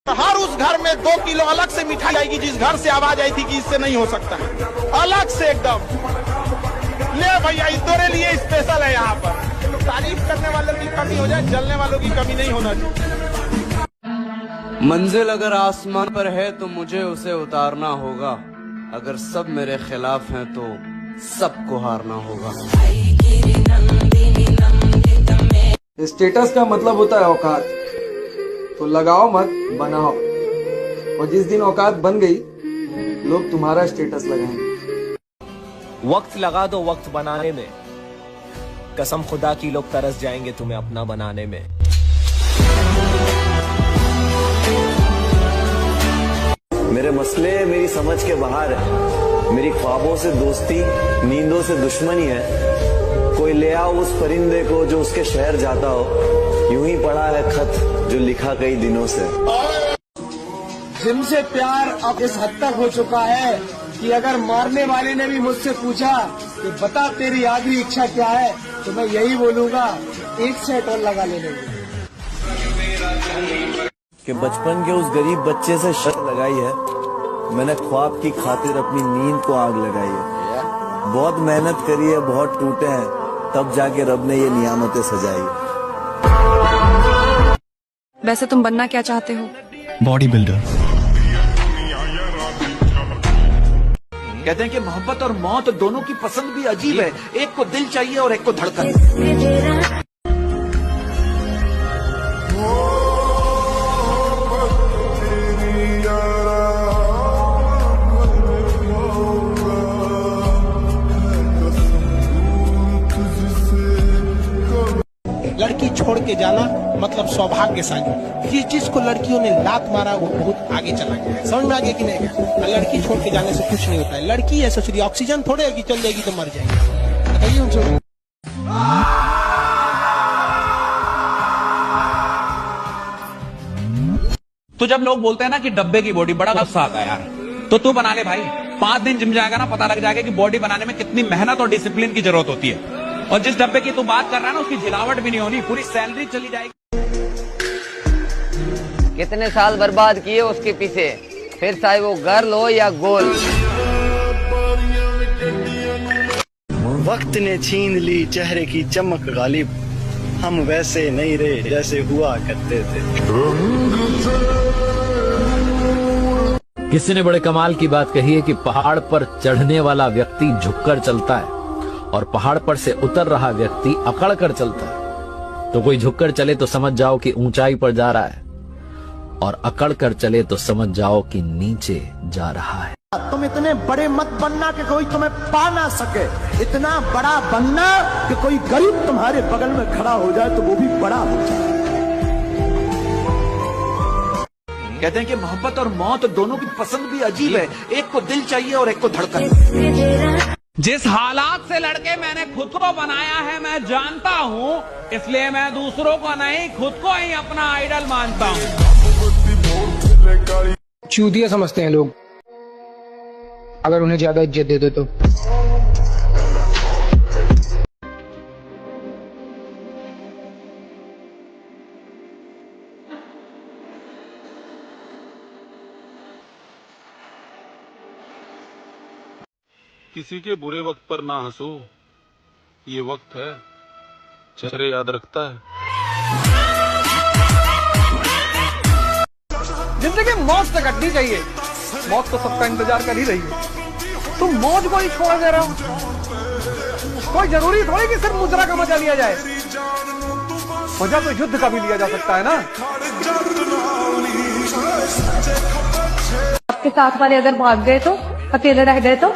हर उस घर में 2 किलो अलग से मिठाई आएगी जिस घर से आवाज आई थी कि इससे नहीं हो सकता है, अलग से एकदम। ले भैया तेरे लिए स्पेशल है यहाँ पर। तारीफ करने वालों की कमी हो जाए, जलने वालों की कमी नहीं होना चाहिए। मंजिल अगर आसमान पर है तो मुझे उसे उतारना होगा, अगर सब मेरे खिलाफ हैं तो सबको हारना होगा। स्टेटस का मतलब होता है औकात, तो लगाओ मत बनाओ, और जिस दिन औकात बन गई लोग तुम्हारा स्टेटस लगाएंगे। वक्त लगा दो वक्त बनाने में, कसम खुदा की लोग तरस जाएंगे तुम्हें अपना बनाने में। मेरे मसले मेरी समझ के बाहर है, मेरी ख्वाबों से दोस्ती नींदों से दुश्मनी है। कोई ले आओ उस परिंदे को जो उसके शहर जाता हो, यूं ही पड़ा है खत जो लिखा कई दिनों से। जिनसे प्यार अब इस हद तक हो चुका है कि अगर मारने वाले ने भी मुझसे पूछा कि बता तेरी आखिरी इच्छा क्या है, तो मैं यही बोलूंगा, 1 सेट और लगा लेने कि बचपन के उस गरीब बच्चे से शर्त लगाई है, मैंने ख्वाब की खातिर अपनी नींद को आग लगाई है। बहुत मेहनत करी है, बहुत टूटे हैं, तब जाके रब ने ये नियामतें सजाई। वैसे तुम बनना क्या चाहते हो? Body builder. कहते हैं कि मोहब्बत और मौत दोनों की पसंद भी अजीब है, एक को दिल चाहिए और एक को धड़कन। लड़की छोड़ के जाना मतलब सौभाग्यशाली। जिस चीज को लड़कियों ने लात मारा वो बहुत आगे चला गया। समझ में आ गया कि नहीं गया? लड़की छोड़ के जाने से कुछ नहीं होता है। लड़की है सोच रही ऑक्सीजन थोड़े है कि चल जाएगी तो मर जाएगी। बताइए उनसे। तो जब लोग बोलते हैं ना कि डब्बे की बॉडी, बड़ा गुस्सा आता है यार। तो तू बना ले भाई, 5 दिन जिम जाएगा ना, पता लग जाएगा कि बॉडी बनाने में कितनी मेहनत और डिसिप्लिन की जरूरत होती है। और जिस डब्बे की तू बात कर रहा है ना, उसकी झिलावट भी नहीं होनी, पूरी सैलरी चली जाएगी। कितने साल बर्बाद किए उसके पीछे, फिर चाहे वो गर्ल हो या गोल। वक्त ने छीन ली चेहरे की चमक गालिब, हम वैसे नहीं रहे जैसे हुआ करते थे। किसी ने बड़े कमाल की बात कही है कि पहाड़ पर चढ़ने वाला व्यक्ति झुककर चलता है और पहाड़ पर से उतर रहा व्यक्ति अकड़ कर चलता है। तो कोई झुककर चले तो समझ जाओ कि ऊंचाई पर जा रहा है, और अकड़ कर चले तो समझ जाओ कि नीचे जा रहा है। तुम इतने बड़े मत बनना कि कोई तुम्हें पा ना सके, इतना बड़ा बनना कि कोई गरीब तुम्हारे बगल में खड़ा हो जाए तो वो भी बड़ा हो जाए। कहते हैं कि मोहब्बत और मौत दोनों की पसंद भी अजीब है, एक को दिल चाहिए और एक को धड़कन। जिस हालात से लड़के मैंने खुद को बनाया है मैं जानता हूँ, इसलिए मैं दूसरों को नहीं खुद को ही अपना आइडल मानता हूँ। चूतिया समझते हैं लोग अगर उन्हें ज्यादा इज्जत दे दो तो। किसी के बुरे वक्त पर ना हंसो, ये वक्त है चेहरे याद रखता है। जिंदगी मौत से कटनी चाहिए, मौत तो सबका इंतजार कर ही रही है, तुम मौज को ही छोड़ दे रहे हो। कोई जरूरी थोड़ी कि सिर्फ मुद्रा का मजा लिया जाए, मजा तो युद्ध का भी लिया जा सकता है ना। आपके साथ वाले अगर भाग गए तो, अकेले रह गए तो?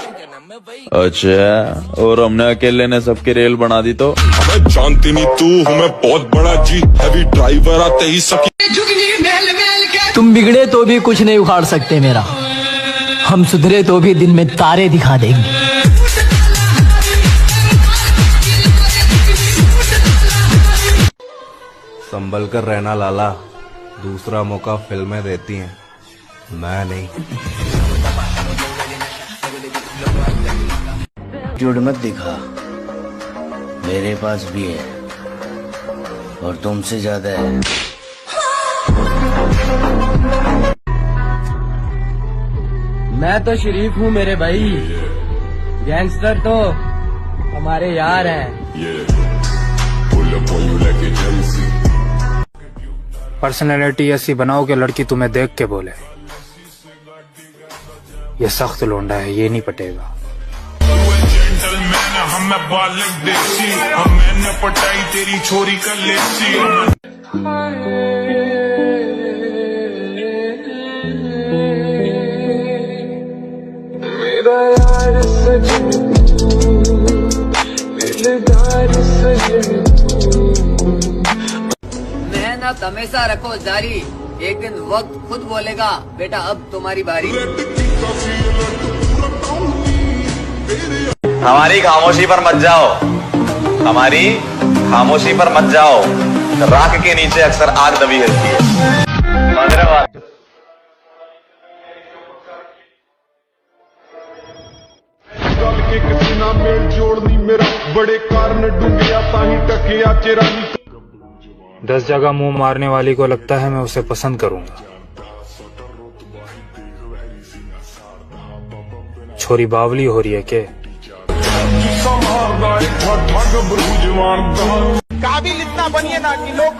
अच्छा, और हमने अकेले ने सबकी रेल बना दी तो? जानती नहीं तू हूँ मैं बहुत बड़ा जी, हैवी ड्राइवर आते ही सकी। तुम बिगड़े तो भी कुछ नहीं उखाड़ सकते मेरा, हम सुधरे तो भी दिन में तारे दिखा देंगे। संभल कर रहना लाला, दूसरा मौका फिल्में देती हैं, मैं नहीं। एटीट्यूड मत दिखा, मेरे पास भी है और तुमसे ज्यादा है। मैं तो शरीफ हूँ मेरे भाई, गैंगस्टर तो हमारे यार हैं। पर्सनैलिटी ऐसी बनाओ कि लड़की तुम्हें देख के बोले ये सख्त लोंडा है, ये नहीं पटेगा। मैंने पटाई तेरी छोरी का लेसी। मेरा यार सजन मेहनत हमेशा रखो जारी, एक दिन वक्त खुद बोलेगा बेटा अब तुम्हारी बारी। हमारी खामोशी पर मत जाओ, हमारी खामोशी पर मत जाओ। राख के नीचे अक्सर आग दबी रहती है। के किसी ना मेल जोड़नी मेरा बड़े कारण डूंगिया ताही टकिया चिरानी। 10 जगह मुंह मारने वाली को लगता है मैं उसे पसंद करूंगा। छोरी बावली हो रही है के? काबिल इतना बनिए ना कि लोग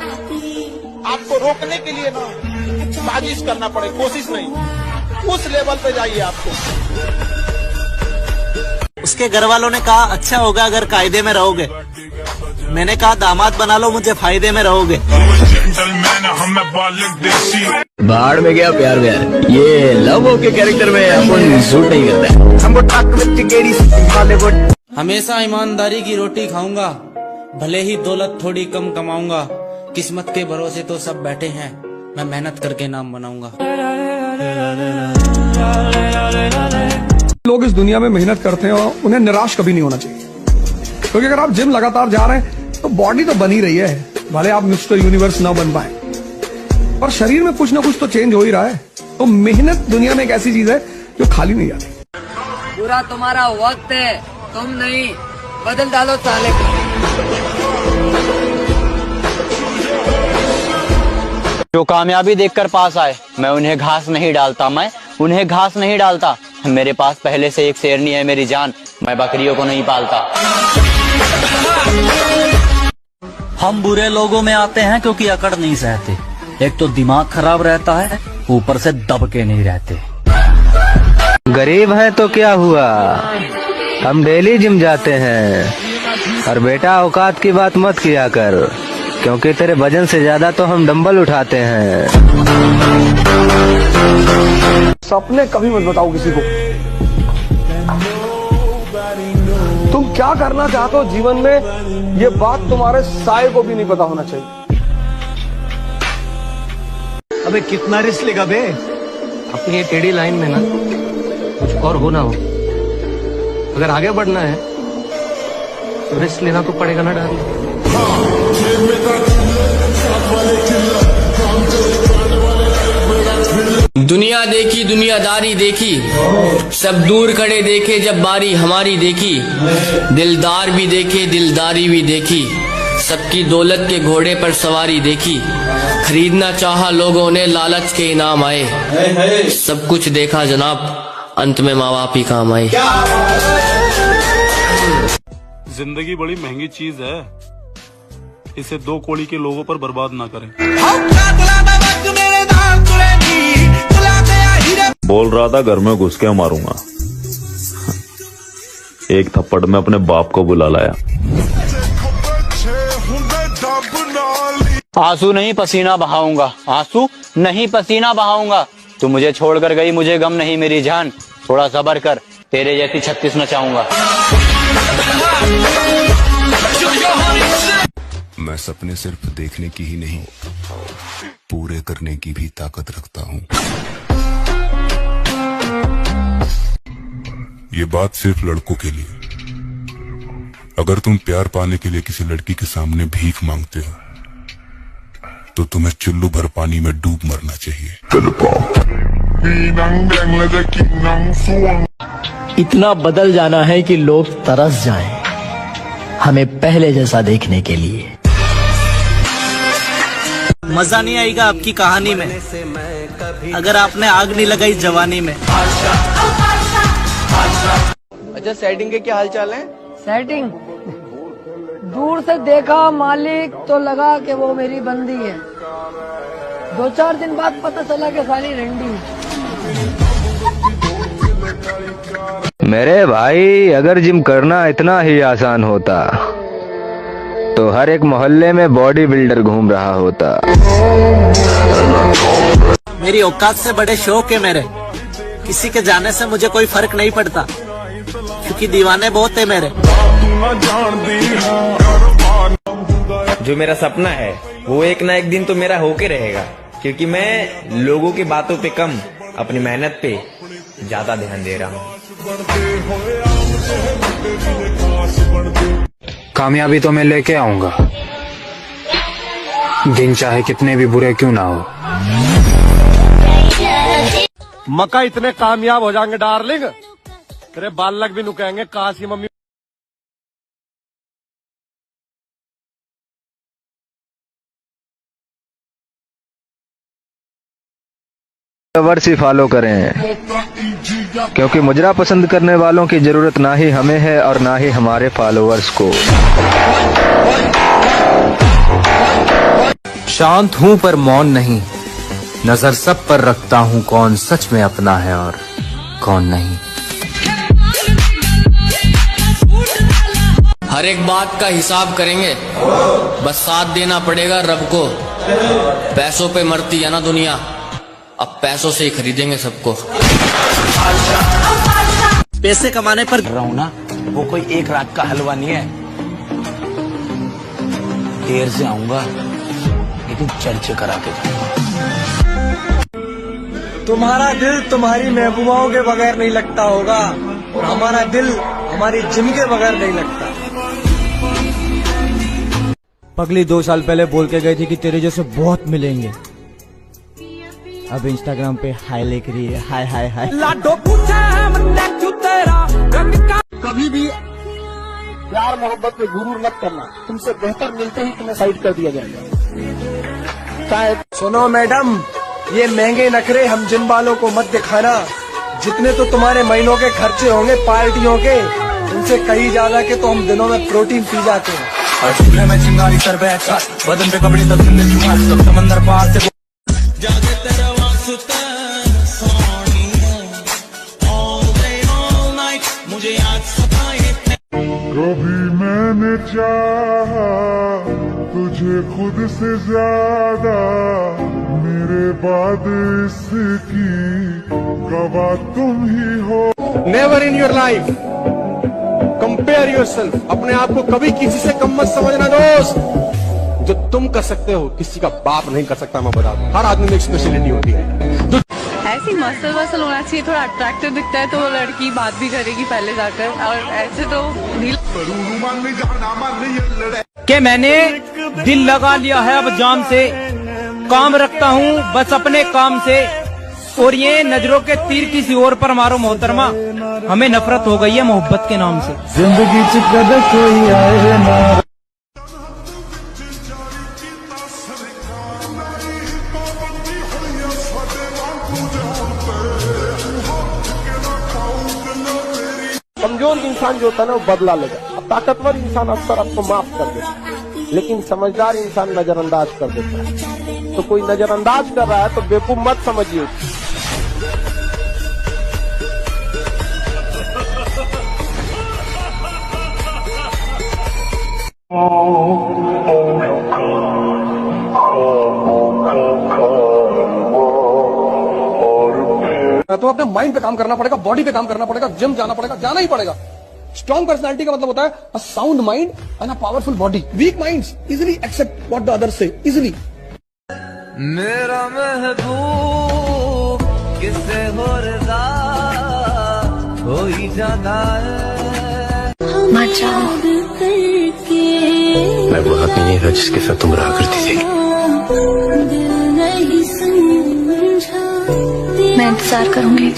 आपको रोकने के लिए ना साजिश करना पड़े, कोशिश नहीं, उस लेवल पे जाइए आपको। उसके घर वालों ने कहा अच्छा होगा अगर कायदे में रहोगे। मैंने कहा दामाद बना लो, मुझे फायदे में रहोगे। बाढ़ में गया प्यार व्यार, ये लव के कैरेक्टर में अपन सूट नहीं करता। हमेशा ईमानदारी की रोटी खाऊंगा, भले ही दौलत थोड़ी कम कमाऊंगा। किस्मत के भरोसे तो सब बैठे हैं, मैं मेहनत करके नाम बनाऊंगा। लोग इस दुनिया में मेहनत करते हैं और उन्हें निराश कभी नहीं होना चाहिए, क्योंकि अगर आप जिम लगातार जा रहे हैं तो बॉडी तो बनी रही है, भले आप मिस्टर यूनिवर्स ना बन पाए, पर शरीर में कुछ ना कुछ तो चेंज हो ही रहा है। तो मेहनत दुनिया में एक ऐसी चीज है जो खाली नहीं जाती। पूरा तुम्हारा वक्त है, तुम नहीं, बदल डालो साले को। जो कामयाबी देखकर पास आए मैं उन्हें घास नहीं डालता, मैं उन्हें घास नहीं डालता। मेरे पास पहले से एक शेरनी है मेरी जान, मैं बकरियों को नहीं पालता। हम बुरे लोगों में आते हैं क्योंकि अकड़ नहीं सहते। एक तो दिमाग खराब रहता है, ऊपर से दबके नहीं रहते। गरीब है तो क्या हुआ, हम डेली जिम जाते हैं। और बेटा औकात की बात मत किया कर, क्योंकि तेरे वजन से ज्यादा तो हम डंबल उठाते हैं। सपने कभी मत बताओ किसी को। तुम क्या करना चाहते हो जीवन में, ये बात तुम्हारे साए को भी नहीं पता होना चाहिए। अबे कितना रिस्क लेगा बे? अपनी ये टेढ़ी लाइन में ना कुछ और होना हो, अगर आगे बढ़ना है तो रिस्क लेना तो पड़ेगा ना डार्लिंग। दुनिया देखी दुनियादारी देखी, सब दूर खड़े देखे जब बारी हमारी देखी। दिलदार भी देखे दिलदारी भी देखी, सबकी दौलत के घोड़े पर सवारी देखी। खरीदना चाहा लोगों ने लालच के इनाम आए, सब कुछ देखा जनाब अंत में माँ बाप ही काम आए। जिंदगी बड़ी महंगी चीज है, इसे 2 कौड़ी के लोगों पर बर्बाद ना करें। बोल रहा था घर में घुस के मारूंगा, एक थप्पड़ में अपने बाप को बुला लाया। आंसू नहीं पसीना बहाऊंगा, आंसू नहीं पसीना बहाऊंगा। तू मुझे छोड़कर गई, मुझे गम नहीं मेरी जान। थोड़ा सब्र कर, तेरे जैसी 36 नचाऊंगा। मैं सपने सिर्फ देखने की ही नहीं, पूरे करने की भी ताकत रखता हूँ। ये बात सिर्फ लड़कों के लिए। अगर तुम प्यार पाने के लिए किसी लड़की के सामने भीख मांगते हो तो तुम्हें चुल्लू भर पानी में डूब मरना चाहिए। इतना बदल जाना है कि लोग तरस जाएं हमें पहले जैसा देखने के लिए। मजा नहीं आएगा आपकी कहानी में अगर आपने आग नहीं लगाई जवानी में। अच्छा, सेटिंग के क्या हाल चाल है? सेटिंग दूर से देखा मालिक तो लगा कि वो मेरी बंदी है, 2-4 दिन बाद पता चला कि साली रंडी है। मेरे भाई अगर जिम करना इतना ही आसान होता तो हर एक मोहल्ले में बॉडी बिल्डर घूम रहा होता। मेरी औकात से बड़े शौक है मेरे, किसी के जाने से मुझे कोई फर्क नहीं पड़ता क्योंकि दीवाने बहुत है मेरे। जो मेरा सपना है वो एक ना एक दिन तो मेरा होके रहेगा, क्योंकि मैं लोगों की बातों पे कम अपनी मेहनत पे ज्यादा ध्यान दे रहा हूँ। कामयाबी तो मैं लेके आऊंगा, दिन चाहे कितने भी बुरे क्यों ना हो। मक्का इतने कामयाब हो जाएंगे डार्लिंग, तेरे बालक भी नुकाएंगे काश की मम्मी। फॉलोवर्स ही फॉलो करें, क्योंकि मुजरा पसंद करने वालों की जरूरत ना ही हमें है और ना ही हमारे फॉलोवर्स को। शांत हूँ पर मौन नहीं, नजर सब पर रखता हूँ कौन सच में अपना है और कौन नहीं। हर एक बात का हिसाब करेंगे, बस साथ देना पड़ेगा रब को। पैसों पे मरती है ना दुनिया, अब पैसों से ही खरीदेंगे सबको। पैसे कमाने पर रहा हूँ ना, वो कोई एक रात का हलवा नहीं है। देर से आऊंगा लेकिन चर्चे करा के जाऊंगा। तुम्हारा दिल तुम्हारी महबूबाओं के बगैर नहीं लगता होगा और हमारा दिल हमारी जिम के बगैर नहीं लगता। पगली 2 साल पहले बोल के गई थी कि तेरे जैसे बहुत मिलेंगे, अब इंस्टाग्राम पे हाय लिख रही है, हाय हाय हाय। कभी भी प्यार मोहब्बत में गुरूर मत करना, तुमसे बेहतर मिलते ही तुम्हें साइड कर दिया जाएगा। शायद सुनो मैडम, ये महंगे नखरे हम जिम वालों को मत दिखाना। जितने तो तुम्हारे महीनों के खर्चे होंगे पार्टियों के, उनसे कहीं ज्यादा के तो हम दिनों में प्रोटीन पी जाते हैं। मैं चिंगारी सर बैठा, बदन पे कपड़े तब समंदर पार से कभी मैंने चाहा तुझे खुद से ज्यादा, मेरे बाद इसकी गवाह तुम ही हो। Never in your life compare yourself. अपने आप को कभी किसी से कम मत समझना दोस्त। जो तुम कर सकते हो किसी का बाप नहीं कर सकता। मैं बता दूं, हर आदमी में एक स्पेशलिटी होती है। ऐसी मसल वसल होना चाहिए, थोड़ा अट्रैक्टिव दिखता है तो वो लड़की बात भी करेगी पहले जाकर, और ऐसे तो कि मैंने दिल लगा लिया है अब जाम से, काम रखता हूँ बस अपने काम से, और ये नजरों के तीर किसी और पर मारो मोहतरमा, हमें नफरत हो गई है मोहब्बत के नाम से। जिंदगी च कदे कोई आए ना। कमजोर इंसान जो होता है ना वो बदला लेगा। अब ताकतवर इंसान अक्सर आपको माफ कर देता है, लेकिन समझदार इंसान नजरअंदाज कर देता है। तो कोई नजरअंदाज कर रहा है तो बेवकूफ मत समझिए। तो अपने माइंड पे काम करना पड़ेगा, बॉडी पे काम करना पड़ेगा, जिम जाना पड़ेगा, जाना ही पड़ेगा। स्ट्रॉन्ग पर्सनालिटी का मतलब होता है a sound mind and a powerful body. Weak minds easily accept what the other say easily. मेरा महबूब किससे हो रजा हो ही जाता है। मैं वो आदमी नहीं था जिसके साथ तुम रहा करती थी। मैं इंतजार करूंगी।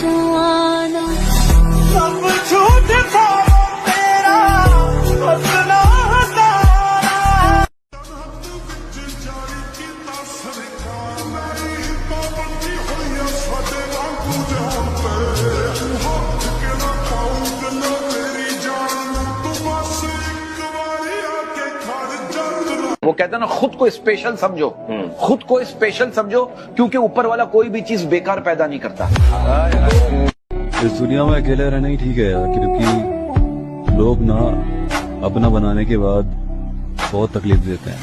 सब वो कहते हैं ना, खुद को स्पेशल समझो, खुद को स्पेशल समझो, क्योंकि ऊपर वाला कोई भी चीज बेकार पैदा नहीं करता। इस दुनिया में अकेले रहना ही ठीक है यार, क्योंकि लोग ना अपना बनाने के बाद बहुत तकलीफ देते हैं।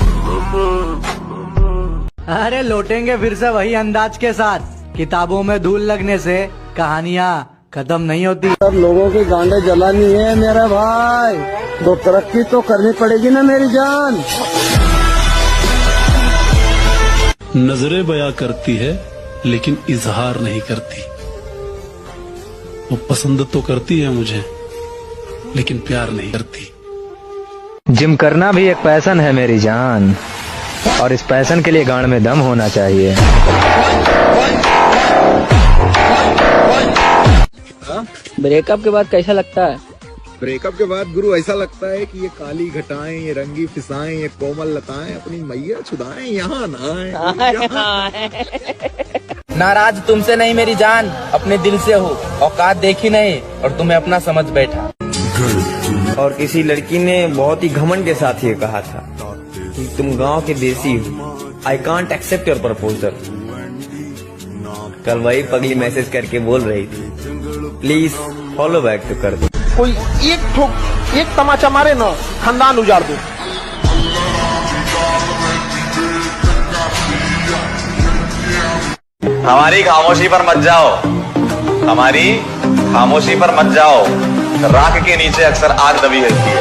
अरे लौटेंगे फिर से वही अंदाज के साथ। किताबों में धूल लगने से कहानियाँ खत्म नहीं होती। सब लोगों की गांडें जलानी है मेरा भाई, तो तरक्की तो करनी पड़ेगी ना मेरी जान। नजरें बयां करती है लेकिन इजहार नहीं करती। वो पसंद तो करती है मुझे लेकिन प्यार नहीं करती। जिम करना भी एक पैशन है मेरी जान, और इस पैशन के लिए गांड में दम होना चाहिए। ब्रेकअप के बाद कैसा लगता है? ब्रेकअप के बाद गुरु ऐसा लगता है कि ये काली घटाएं, ये रंगी फिसाएं, ये कोमल लताएं अपनी मैया छुदाएं, यहाँ ना नाराज तुमसे नहीं मेरी जान, अपने दिल से हो। औकात देखी नहीं और तुम्हें अपना समझ बैठा। और किसी लड़की ने बहुत ही घमंड के साथ ये कहा था कि तुम गांव के देसी हो, I can't accept your proposal. कल वही पगली मैसेज करके बोल रही थी, प्लीज फॉलो बैक तो कर दो। कोई एक तमाचा मारे ना, खानदान उजाड़ दो। हमारी खामोशी पर मत जाओ, हमारी खामोशी पर मत जाओ। राख के नीचे अक्सर आग दबी रहती है।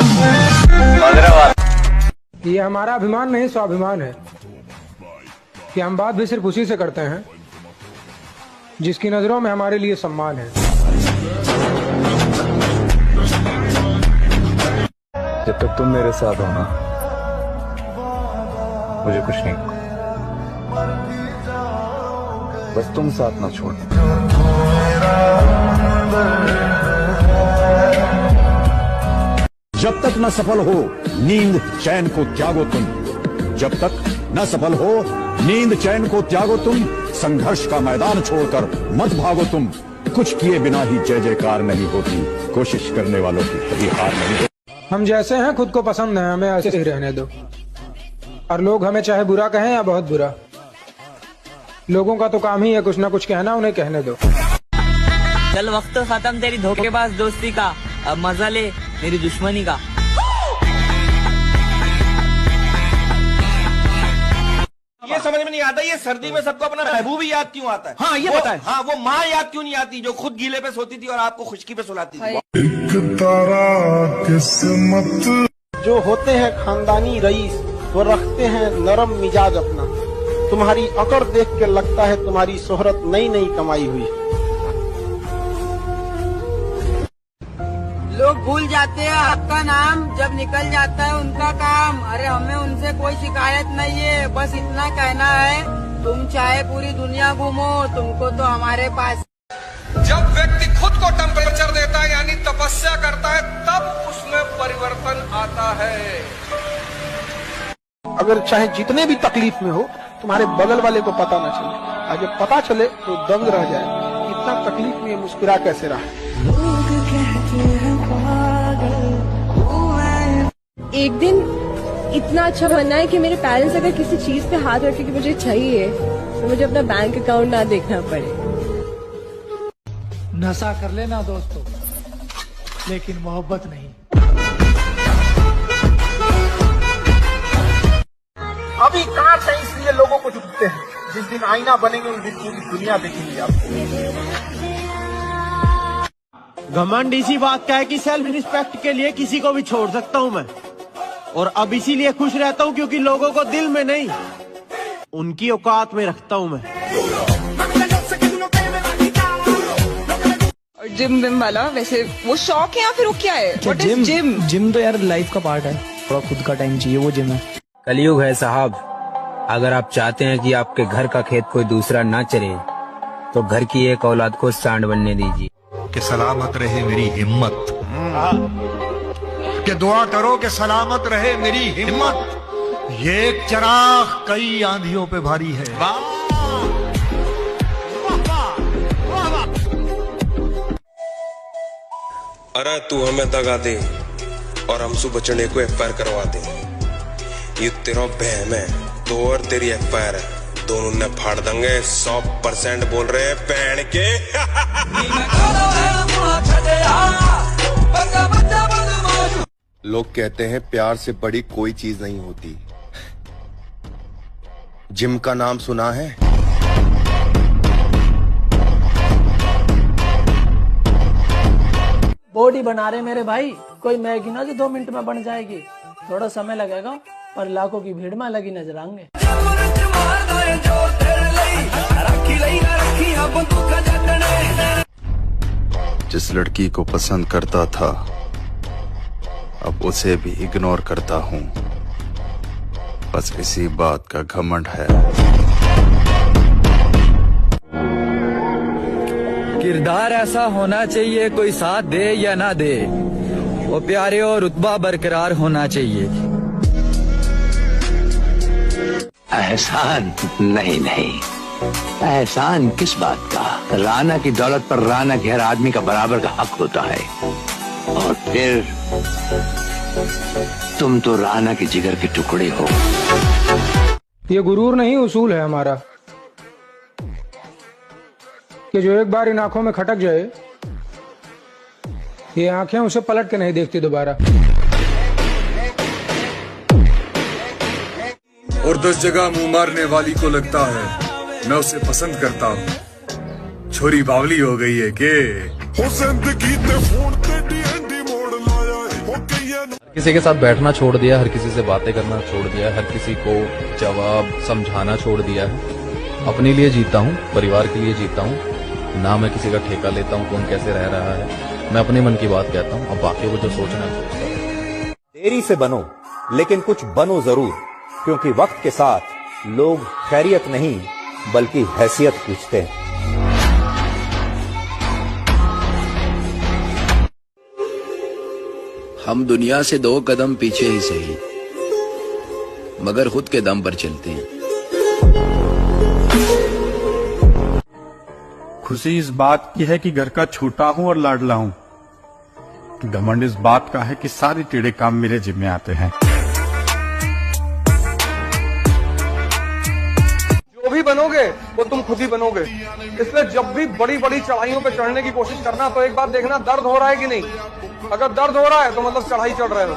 ये हमारा अभिमान नहीं, स्वाभिमान है कि हम बात भी सिर्फ उसी से करते हैं जिसकी नजरों में हमारे लिए सम्मान है। जब तक तुम मेरे साथ हो ना, मुझे कुछ नहीं, बस तुम साथ ना छोड़। जब तक न सफल हो नींद चैन को त्यागो तुम, जब तक न सफल हो नींद चैन को त्यागो तुम, संघर्ष का मैदान छोड़कर मत भागो तुम। कुछ किए बिना ही जय जयकार नहीं होती, कोशिश करने वालों की कभी हार नहीं होती। हम जैसे हैं खुद को पसंद है, हमें ऐसे ही रहने दो। और लोग हमें चाहे बुरा कहें या बहुत बुरा, लोगों का तो काम ही है कुछ ना कुछ कहना, उन्हें कहने दो। चल वक्त तो खत्म तेरी धोखेबाज दोस्ती का, अब मजा ले मेरी दुश्मनी का। ये समझ में नहीं आता, ये सर्दी में सबको अपना महबूब ही याद क्यों आता है? हाँ ये बताएं। हाँ, वो माँ याद क्यों नहीं आती जो खुद गीले पे सोती थी और आपको खुशकी पे सुलाती थी? एक तारा किस्मत। जो होते हैं खानदानी रईस, वो रखते हैं नरम मिजाज अपना। तुम्हारी अकड़ देख के लगता है तुम्हारी शोहरत नई नई कमाई हुई। लोग भूल जाते हैं आपका नाम, जब निकल जाता है उनका काम। अरे हमें उनसे कोई शिकायत नहीं है, बस इतना कहना है, तुम चाहे पूरी दुनिया घूमो, तुमको तो हमारे पास। जब व्यक्ति खुद को टेम्परेचर देता है यानी तपस्या करता है, तब उसमें परिवर्तन आता है। अगर चाहे जितने भी तकलीफ में हो, तुम्हारे बगल वाले को पता न चले, और जब पता चले तो दंग रह जाए, इतना तकलीफ में मुस्कुरा कैसे रहा। एक दिन इतना अच्छा बनना है कि मेरे पेरेंट्स अगर किसी चीज पे हाथ रखे कि मुझे चाहिए, तो मुझे अपना बैंक अकाउंट ना देखना पड़े। नशा कर लेना दोस्तों, लेकिन मोहब्बत नहीं। अभी कांच है इसलिए लोगों को झुकते हैं, जिस दिन आईना बनेंगे उस दिन पूरी दुनिया देखेंगे आपको। घमंड इसी बात का है कि सेल्फ रिस्पेक्ट के लिए किसी को भी छोड़ सकता हूँ मैं, और अब इसीलिए खुश रहता हूँ क्योंकि लोगों को दिल में नहीं, उनकी औकात में रखता हूँ मैं। और जिम विम वाला वैसे वो शौक है या फिर वो क्या है? What is gym? जिम तो यार लाइफ का पार्ट है, थोड़ा खुद का टाइम चाहिए, वो जिम है। कलयुग है साहब, अगर आप चाहते हैं कि आपके घर का खेत कोई दूसरा ना चले, तो घर की एक औलाद को सांड बनने दीजिए। कि सलामत रहे मेरी हिम्मत, कि दुआ करो कि सलामत रहे मेरी हिम्मत। ये एक चिराग कई आंधियों पे भारी है। अरे तू हमें दगा दे और हम बचने को FIR करवा दे। ये तेरा बहम है, तो और तेरी FIR है, दोनों ने फाड़ देंगे। 100% बोल रहे हैं बहन के। लोग कहते हैं प्यार से बड़ी कोई चीज नहीं होती। जिम का नाम सुना है? बॉडी बना रहे मेरे भाई, कोई मैगी ना जो 2 मिनट में बन जाएगी। थोड़ा समय लगेगा पर लाखों की भीड़ में लगी नजर आएंगे। जिस लड़की को पसंद करता था अब उसे भी इग्नोर करता हूँ, बस इसी बात का घमंड है। किरदार ऐसा होना चाहिए, कोई साथ दे या ना दे, वो प्यारे और रुतबा बरकरार होना चाहिए। एहसान नहीं नहीं, एहसान किस बात का? राना की दौलत पर राना के हर आदमी का बराबर का हक होता है। और फिर तुम तो राना के जिगर के टुकड़े हो। ये गुरूर नहीं, उसूल है हमारा कि जो एक बार इन आंखों में खटक जाए, ये आंखें उसे पलट के नहीं देखती दोबारा। और 10 जगह मुंह मारने वाली को लगता है मैं उसे पसंद करता हूँ। छोरी बावली हो गई है के? किसी के साथ बैठना छोड़ दिया, हर किसी से बातें करना छोड़ दिया, हर किसी को जवाब समझाना छोड़ दिया है। अपने लिए जीता हूँ, परिवार के लिए जीता हूँ, ना मैं किसी का ठेका लेता हूँ कौन कैसे रह रहा है। मैं अपने मन की बात कहता हूँ, अब बाकी को जो सोचना है सोचता हूँ। देरी से बनो लेकिन कुछ बनो जरूर, क्योंकि वक्त के साथ लोग खैरियत नहीं बल्कि हैसियत पूछते हैं। हम दुनिया से 2 कदम पीछे ही सही, मगर खुद के दम पर चलते हैं। खुशी इस बात की है कि घर का छोटा हूं और लाडला हूं। घमंड इस बात का है कि सारे टेढ़े काम मेरे जिम्मे आते हैं। जो भी बनोगे वो तुम खुद ही बनोगे। इसलिए जब भी बड़ी बड़ी चढ़ाइयों पे चढ़ने की कोशिश करना तो एक बार देखना दर्द हो रहा है कि नहीं। अगर दर्द हो रहा है तो मतलब चढ़ाई चढ़ रहे हो।